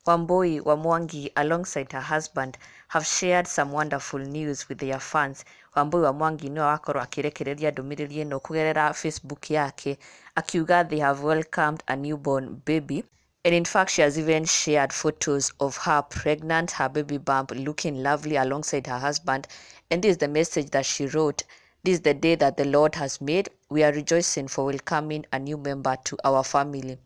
Wambui wa Mwangi, alongside her husband, have shared some wonderful news with their fans. Wambui wa Mwangi niwe wakorwo akirekereria ndumiriri ino kugerera Facebook yake akiuga they have welcomed a newborn baby. And in fact, she has even shared photos of her pregnant, her baby bump looking lovely alongside her husband. And this is the message that she wrote. This is the day that the Lord has made. We are rejoicing for welcoming a new member to our family.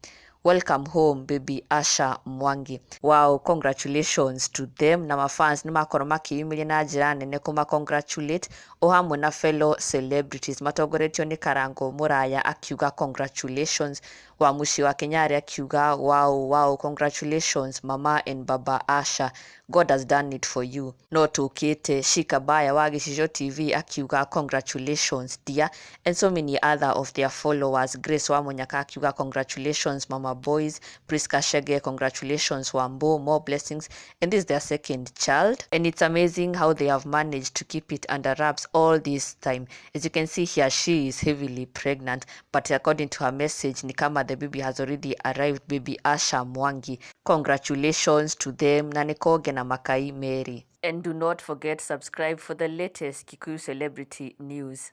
Welcome home, baby Asha Mwangi. Wow, congratulations to them. Na mafans ni makorwo makiyumiria na njira nene kuma congratulate o hamwe na fellow celebrities matongoretio ni Karango Muraya akiuga congratulations, wa muci wa Kenyari akiuga wow, congratulations mama and baba Asha, God has done it for you. No tukite Shikabaya wa Gîkeno TV akiuga congratulations dear, and so many other of their followers. Grace wa Munyaka akiuga congratulations mama boys. Priska Shege, congratulations Wambo, more blessings. And this is their second child, and it's amazing how they have managed to keep it under wraps all this time. As you can see here, she is heavily pregnant, but according to her message ni kama the baby has already arrived, baby Asha Mwangi. Congratulations to them na nikoge na makai Mary. And do not forget subscribe for the latest Kikuyu celebrity news.